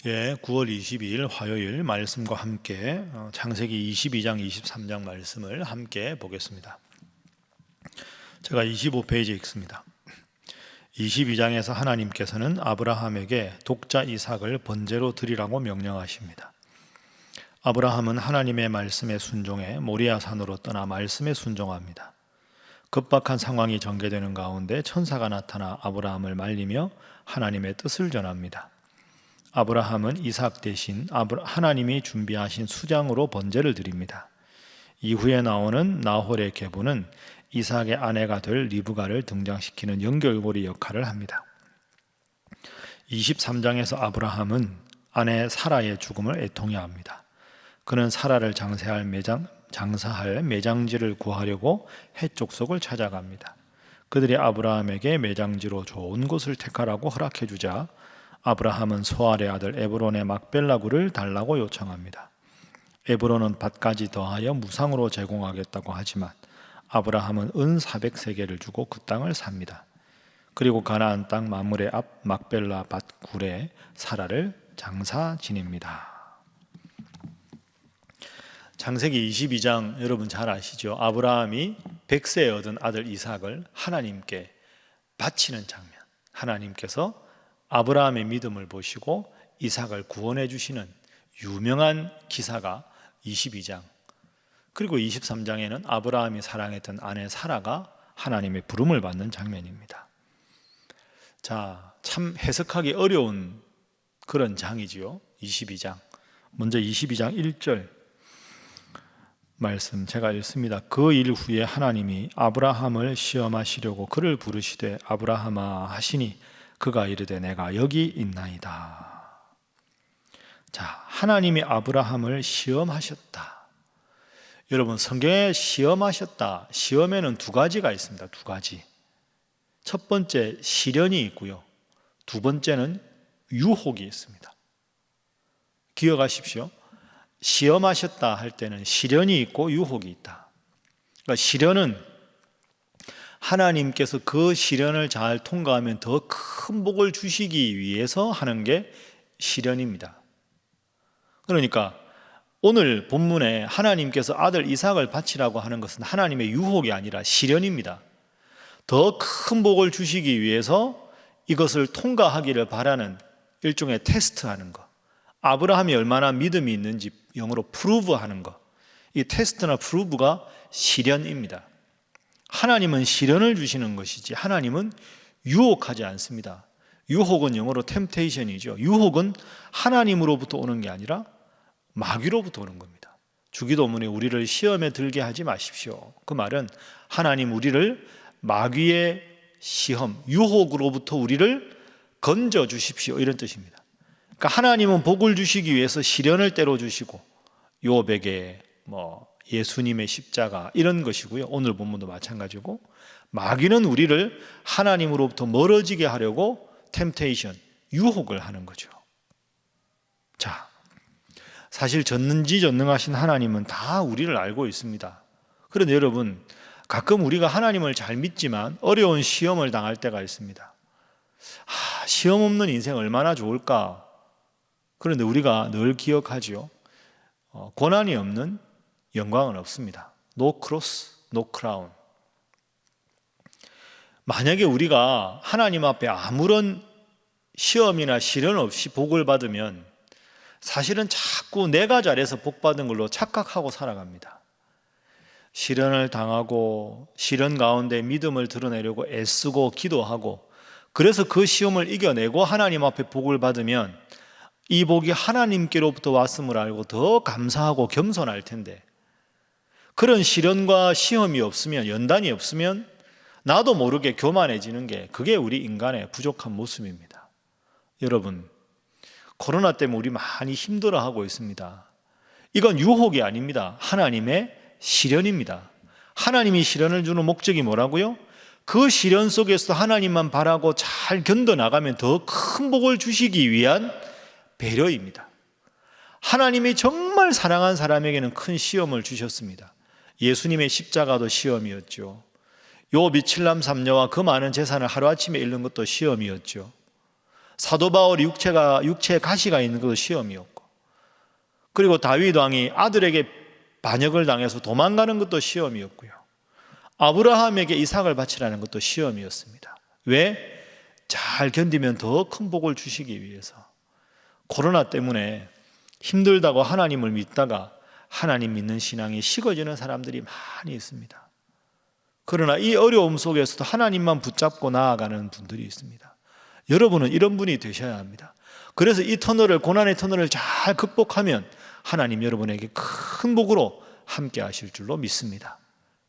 9월 22일 화요일 말씀과 함께 창세기 22장, 23장 말씀을 함께 보겠습니다. 제가 25페이지 읽습니다. 22장에서 하나님께서는 아브라함에게 독자 이삭을 번제로 드리라고 명령하십니다. 아브라함은 하나님의 말씀에 순종해 모리아 산으로 떠나 말씀에 순종합니다. 급박한 상황이 전개되는 가운데 천사가 나타나 아브라함을 말리며 하나님의 뜻을 전합니다. 아브라함은 이삭 대신 하나님이 준비하신 수장으로 번제를 드립니다. 이후에 나오는 나홀의 계보는 이삭의 아내가 될 리브가를 등장시키는 연결고리 역할을 합니다. 23장에서 아브라함은 아내 사라의 죽음을 애통해합니다. 그는 사라를 장사할 매장지를 구하려고 해족속을 찾아갑니다. 그들이 아브라함에게 매장지로 좋은 곳을 택하라고 허락해 주자 아브라함은 소알의 아들 에브론의 막벨라굴을 달라고 요청합니다. 에브론은 밭까지 더하여 무상으로 제공하겠다고 하지만 아브라함은 은 400세겔을 주고 그 땅을 삽니다. 그리고 가나안 땅 마므레 앞 막벨라 밭 굴에 사라를 장사 지냅니다. 창세기 22장 여러분 잘 아시죠? 아브라함이 100세에 얻은 아들 이삭을 하나님께 바치는 장면. 하나님께서 아브라함의 믿음을 보시고 이삭을 구원해 주시는 유명한 기사가 22장. 그리고 23장에는 아브라함이 사랑했던 아내 사라가 하나님의 부름을 받는 장면입니다. 자, 참 해석하기 어려운 그런 장이지요. 22장. 먼저 22장 1절 말씀 제가 읽습니다. 그 일 후에 하나님이 아브라함을 시험하시려고 그를 부르시되 아브라함아 하시니 그가 이르되 내가 여기 있나이다. 자, 하나님이 아브라함을 시험하셨다. 여러분, 성경에 시험하셨다. 시험에는 두 가지가 있습니다. 두 가지. 첫 번째 시련이 있고요. 두 번째는 유혹이 있습니다. 기억하십시오. 시험하셨다 할 때는 시련이 있고 유혹이 있다. 그러니까 시련은 하나님께서 그 시련을 잘 통과하면 더 큰 복을 주시기 위해서 하는 게 시련입니다. 그러니까 오늘 본문에 하나님께서 아들 이삭을 바치라고 하는 것은 하나님의 유혹이 아니라 시련입니다. 더 큰 복을 주시기 위해서 이것을 통과하기를 바라는 일종의 테스트하는 것. 아브라함이 얼마나 믿음이 있는지 영어로 프루브하는 것. 이 테스트나 프루브가 시련입니다. 하나님은 시련을 주시는 것이지 하나님은 유혹하지 않습니다. 유혹은 영어로 템테이션이죠. 유혹은 하나님으로부터 오는 게 아니라 마귀로부터 오는 겁니다. 주기도문에 우리를 시험에 들게 하지 마십시오. 그 말은 하나님 우리를 마귀의 시험, 유혹으로부터 우리를 건져 주십시오. 이런 뜻입니다. 그러니까 하나님은 복을 주시기 위해서 시련을 때려 주시고 요백에 예수님의 십자가 이런 것이고요. 오늘 본문도 마찬가지고 마귀는 우리를 하나님으로부터 멀어지게 하려고 템테이션, 유혹을 하는 거죠. 자, 사실 전능하신 하나님은 다 우리를 알고 있습니다. 그런데 여러분, 가끔 우리가 하나님을 잘 믿지만 어려운 시험을 당할 때가 있습니다. 시험 없는 인생 얼마나 좋을까? 그런데 우리가 늘 기억하죠. 고난이 없는 영광은 없습니다. No cross, no crown. 만약에 우리가 하나님 앞에 아무런 시험이나 시련 없이 복을 받으면 사실은 자꾸 내가 잘해서 복 받은 걸로 착각하고 살아갑니다. 시련을 당하고 시련 가운데 믿음을 드러내려고 애쓰고 기도하고 그래서 그 시험을 이겨내고 하나님 앞에 복을 받으면 이 복이 하나님께로부터 왔음을 알고 더 감사하고 겸손할 텐데 그런 시련과 시험이 없으면, 연단이 없으면 나도 모르게 교만해지는 게 그게 우리 인간의 부족한 모습입니다. 여러분, 코로나 때문에 우리 많이 힘들어하고 있습니다. 이건 유혹이 아닙니다. 하나님의 시련입니다. 하나님이 시련을 주는 목적이 뭐라고요? 그 시련 속에서 하나님만 바라고 잘 견뎌나가면 더 큰 복을 주시기 위한 배려입니다. 하나님이 정말 사랑한 사람에게는 큰 시험을 주셨습니다. 예수님의 십자가도 시험이었죠. 요 미칠남 삼녀와 그 많은 재산을 하루아침에 잃는 것도 시험이었죠. 사도 바울이 육체에 가시가 있는 것도 시험이었고, 그리고 다윗 왕이 아들에게 반역을 당해서 도망가는 것도 시험이었고요. 아브라함에게 이삭을 바치라는 것도 시험이었습니다. 왜? 잘 견디면 더 큰 복을 주시기 위해서. 코로나 때문에 힘들다고 하나님을 믿다가 하나님 믿는 신앙이 식어지는 사람들이 많이 있습니다. 그러나 이 어려움 속에서도 하나님만 붙잡고 나아가는 분들이 있습니다. 여러분은 이런 분이 되셔야 합니다. 그래서 이 터널을, 고난의 터널을 잘 극복하면 하나님 여러분에게 큰 복으로 함께 하실 줄로 믿습니다.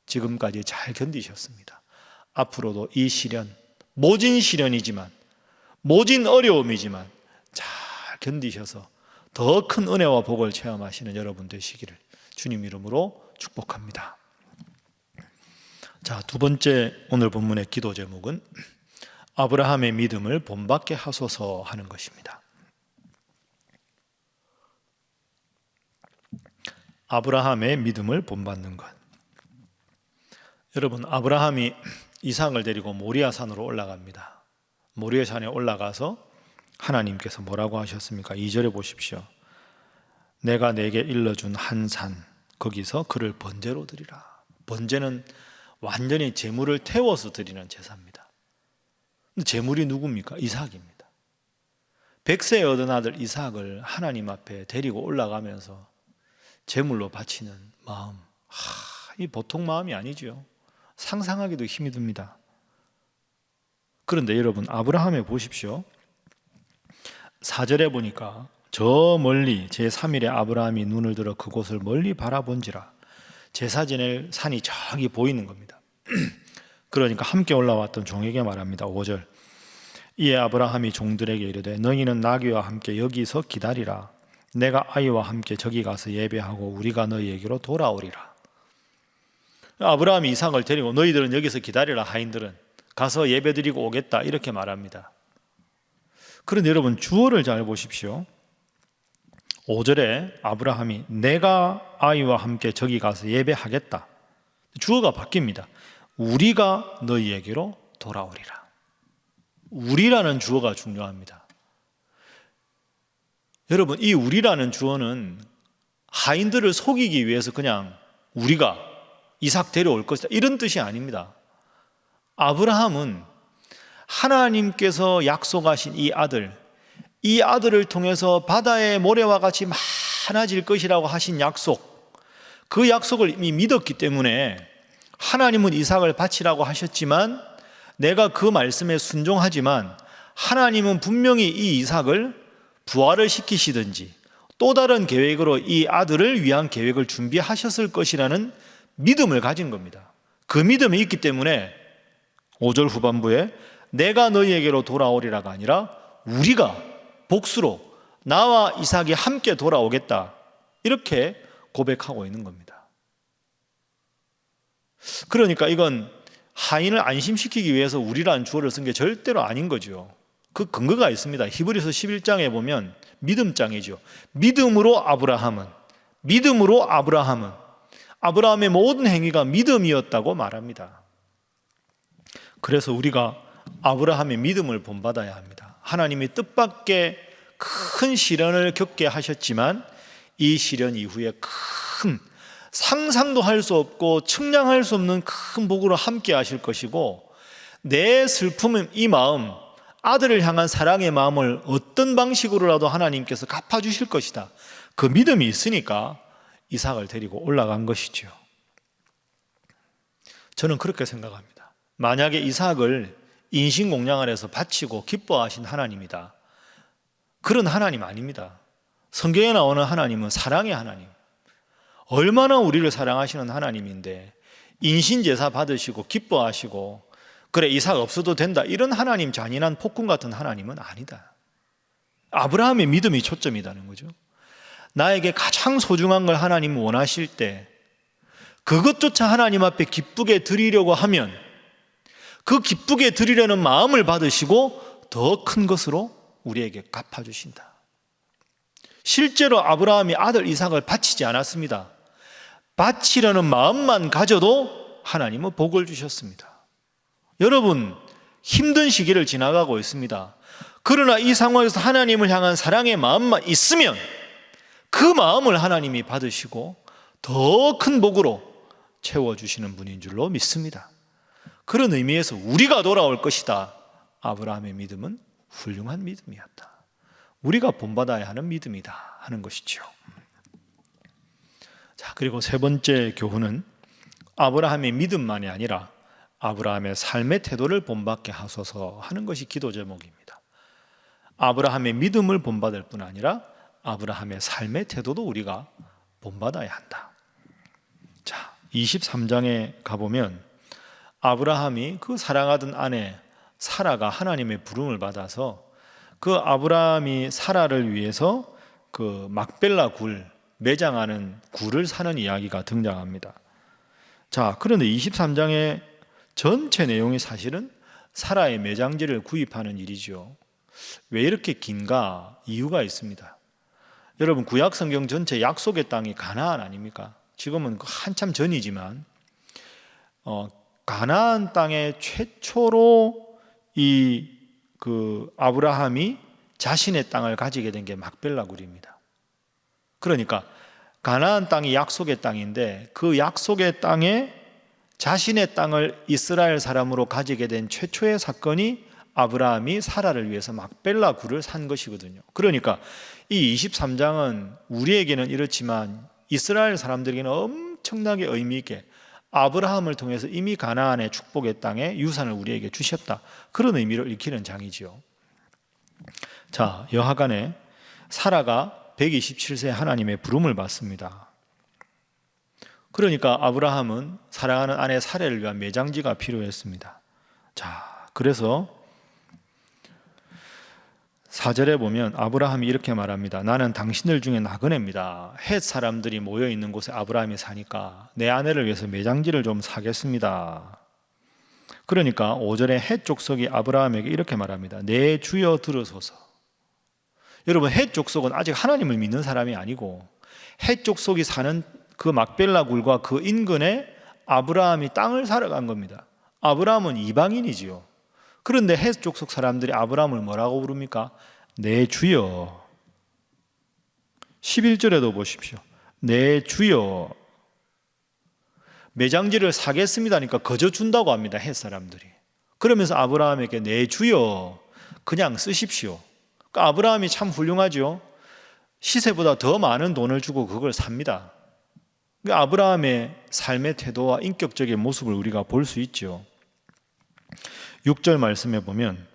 지금까지 잘 견디셨습니다. 앞으로도 이 시련, 모진 시련이지만, 모진 어려움이지만 잘 견디셔서 더 큰 은혜와 복을 체험하시는 여러분 되시기를 주님 이름으로 축복합니다. 자, 두 번째 오늘 본문의 기도 제목은 아브라함의 믿음을 본받게 하소서 하는 것입니다. 아브라함의 믿음을 본받는 것. 여러분, 아브라함이 이삭을 데리고 모리아 산으로 올라갑니다. 모리아 산에 올라가서 하나님께서 뭐라고 하셨습니까? 2절에 보십시오. 내가 내게 일러준 한 산, 거기서 그를 번제로 드리라. 번제는 완전히 제물을 태워서 드리는 제사입니다. 근데 제물이 누굽니까? 이삭입니다. 100세에 얻은 아들 이삭을 하나님 앞에 데리고 올라가면서 제물로 바치는 마음, 이 보통 마음이 아니죠. 상상하기도 힘이 듭니다. 그런데 여러분, 아브라함에 보십시오. 4절에 보니까 저 멀리 제3일에 아브라함이 눈을 들어 그곳을 멀리 바라본지라. 제사 지낼 산이 저기 보이는 겁니다. 그러니까 함께 올라왔던 종에게 말합니다. 5절. 이에 아브라함이 종들에게 이르되 너희는 나귀와 함께 여기서 기다리라. 내가 아이와 함께 저기 가서 예배하고 우리가 너희에게로 돌아오리라. 아브라함이 이삭을 데리고 너희들은 여기서 기다리라, 하인들은 가서 예배드리고 오겠다, 이렇게 말합니다. 그런데 여러분, 주어를 잘 보십시오. 5절에 아브라함이 내가 아이와 함께 저기 가서 예배하겠다. 주어가 바뀝니다. 우리가 너희에게로 돌아오리라. 우리라는 주어가 중요합니다. 여러분, 이 우리라는 주어는 하인들을 속이기 위해서 그냥 우리가 이삭 데려올 것이다, 이런 뜻이 아닙니다. 아브라함은 하나님께서 약속하신 이 아들을 통해서 바다의 모래와 같이 많아질 것이라고 하신 약속, 그 약속을 이미 믿었기 때문에 하나님은 이삭을 바치라고 하셨지만, 내가 그 말씀에 순종하지만 하나님은 분명히 이 이삭을 부활을 시키시든지 또 다른 계획으로 이 아들을 위한 계획을 준비하셨을 것이라는 믿음을 가진 겁니다. 그 믿음이 있기 때문에 5절 후반부에 내가 너희에게로 돌아오리라가 아니라 우리가 복수로 나와 이삭이 함께 돌아오겠다, 이렇게 고백하고 있는 겁니다. 그러니까 이건 하인을 안심시키기 위해서 우리라는 주어를 쓴 게 절대로 아닌 거죠. 그 근거가 있습니다. 히브리서 11장에 보면 믿음장이죠. 믿음으로 아브라함은 아브라함의 모든 행위가 믿음이었다고 말합니다. 그래서 우리가 아브라함의 믿음을 본받아야 합니다. 하나님이 뜻밖의 큰 시련을 겪게 하셨지만 이 시련 이후에 큰, 상상도 할 수 없고 측량할 수 없는 큰 복으로 함께 하실 것이고, 내 슬픔은 이 마음, 아들을 향한 사랑의 마음을 어떤 방식으로라도 하나님께서 갚아주실 것이다, 그 믿음이 있으니까 이삭을 데리고 올라간 것이죠. 저는 그렇게 생각합니다. 만약에 이삭을 인신공양을 해서 바치고 기뻐하신 하나님이다, 그런 하나님 아닙니다. 성경에 나오는 하나님은 사랑의 하나님, 얼마나 우리를 사랑하시는 하나님인데 인신제사 받으시고 기뻐하시고 그래 이삭 없어도 된다, 이런 하나님, 잔인한 폭군 같은 하나님은 아니다. 아브라함의 믿음이 초점이라는 거죠. 나에게 가장 소중한 걸 하나님은 원하실 때 그것조차 하나님 앞에 기쁘게 드리려고 하면 그 기쁘게 드리려는 마음을 받으시고 더 큰 것으로 우리에게 갚아주신다. 실제로 아브라함이 아들 이삭을 바치지 않았습니다. 바치려는 마음만 가져도 하나님은 복을 주셨습니다. 여러분, 힘든 시기를 지나가고 있습니다. 그러나 이 상황에서 하나님을 향한 사랑의 마음만 있으면 그 마음을 하나님이 받으시고 더 큰 복으로 채워주시는 분인 줄로 믿습니다. 그런 의미에서 우리가 돌아올 것이다. 아브라함의 믿음은 훌륭한 믿음이었다. 우리가 본받아야 하는 믿음이다 하는 것이죠. 자, 그리고 세 번째 교훈은 아브라함의 믿음만이 아니라 아브라함의 삶의 태도를 본받게 하소서 하는 것이 기도 제목입니다. 아브라함의 믿음을 본받을 뿐 아니라 아브라함의 삶의 태도도 우리가 본받아야 한다. 자, 23장에 가보면 아브라함이 그 사랑하던 아내 사라가 하나님의 부름을 받아서 그 아브라함이 사라를 위해서 그 막벨라 굴, 매장하는 굴을 사는 이야기가 등장합니다. 자, 그런데 23장의 전체 내용이 사실은 사라의 매장지를 구입하는 일이죠. 왜 이렇게 긴가? 이유가 있습니다. 여러분, 구약 성경 전체 약속의 땅이 가나안 아닙니까? 지금은 한참 전이지만 가나안 땅에 최초로 그 아브라함이 자신의 땅을 가지게 된 게 막벨라 굴입니다. 그러니까 가나안 땅이 약속의 땅인데 그 약속의 땅에 자신의 땅을 이스라엘 사람으로 가지게 된 최초의 사건이 아브라함이 사라를 위해서 막벨라 굴을 산 것이거든요. 그러니까 이 23장은 우리에게는 이렇지만 이스라엘 사람들에게는 엄청나게 의미 있게 아브라함을 통해서 이미 가나안의 축복의 땅에 유산을 우리에게 주셨다, 그런 의미를 읽히는 장이지요. 자, 여하간에 사라가 127세 하나님의 부름을 받습니다. 그러니까 아브라함은 사랑하는 아내 사라를 위한 매장지가 필요했습니다. 자, 그래서 4절에 보면 아브라함이 이렇게 말합니다. 나는 당신들 중에 나그네입니다. 헷 사람들이 모여 있는 곳에 아브라함이 사니까 내 아내를 위해서 매장지를 좀 사겠습니다. 그러니까 5절에 헷 족속이 아브라함에게 이렇게 말합니다. 내 주여 들으소서. 여러분, 헷 족속은 아직 하나님을 믿는 사람이 아니고 헷 족속이 사는 그 막벨라 굴과 그 인근에 아브라함이 땅을 사러 간 겁니다. 아브라함은 이방인이지요. 그런데 헷 족속 사람들이 아브라함을 뭐라고 부릅니까? 내 주여. 11절에도 보십시오. 내 주여. 매장지를 사겠습니다니까 거저 준다고 합니다, 헷 사람들이. 그러면서 아브라함에게 내 주여 그냥 쓰십시오. 그러니까 아브라함이 참 훌륭하죠. 시세보다 더 많은 돈을 주고 그걸 삽니다. 그러니까 아브라함의 삶의 태도와 인격적인 모습을 우리가 볼 수 있죠. 6절 말씀에 보면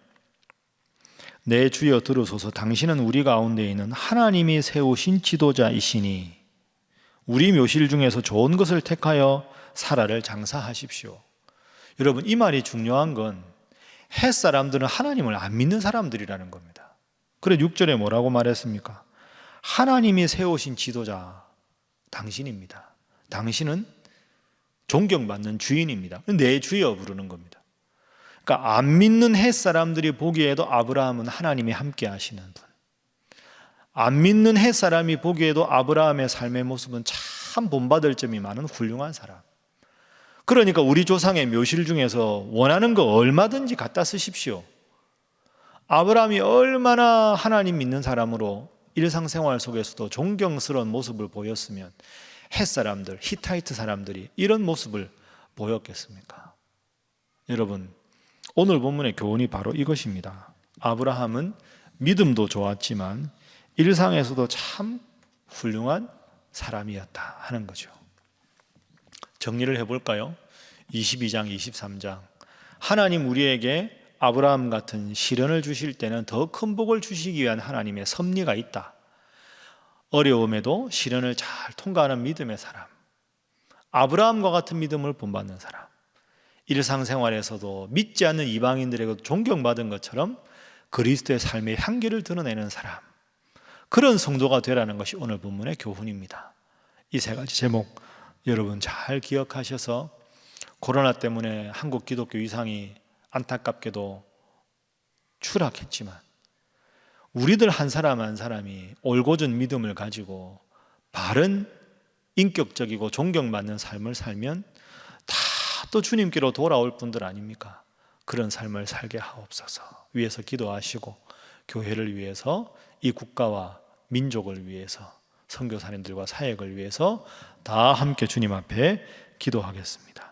내 주여 들으소서. 당신은 우리 가운데 있는 하나님이 세우신 지도자이시니 우리 묘실 중에서 좋은 것을 택하여 사라를 장사하십시오. 여러분, 이 말이 중요한 건 헷 사람들은 하나님을 안 믿는 사람들이라는 겁니다. 그래 6절에 뭐라고 말했습니까? 하나님이 세우신 지도자 당신입니다. 당신은 존경받는 주인입니다. 내 주여 부르는 겁니다. 그러니까 안 믿는 헷 사람들이 보기에도 아브라함은 하나님이 함께 하시는 분, 안 믿는 헷 사람이 보기에도 아브라함의 삶의 모습은 참 본받을 점이 많은 훌륭한 사람. 그러니까 우리 조상의 묘실 중에서 원하는 거 얼마든지 갖다 쓰십시오. 아브라함이 얼마나 하나님 믿는 사람으로 일상생활 속에서도 존경스러운 모습을 보였으면 헷 사람들, 히타이트 사람들이 이런 모습을 보였겠습니까? 여러분, 오늘 본문의 교훈이 바로 이것입니다. 아브라함은 믿음도 좋았지만 일상에서도 참 훌륭한 사람이었다 하는 거죠. 정리를 해볼까요? 22장, 23장. 하나님 우리에게 아브라함 같은 시련을 주실 때는 더 큰 복을 주시기 위한 하나님의 섭리가 있다. 어려움에도 시련을 잘 통과하는 믿음의 사람, 아브라함과 같은 믿음을 본받는 사람, 일상생활에서도 믿지 않는 이방인들에게도 존경받은 것처럼 그리스도의 삶의 향기를 드러내는 사람, 그런 성도가 되라는 것이 오늘 본문의 교훈입니다. 이 세 가지 제목 여러분 잘 기억하셔서 코로나 때문에 한국 기독교 위상이 안타깝게도 추락했지만 우리들 한 사람 한 사람이 올곧은 믿음을 가지고 바른 인격적이고 존경받는 삶을 살면 다 또 주님께로 돌아올 분들 아닙니까? 그런 삶을 살게 하옵소서. 위에서 기도하시고 교회를 위해서, 이 국가와 민족을 위해서, 선교사님들과 사역을 위해서 다 함께 주님 앞에 기도하겠습니다.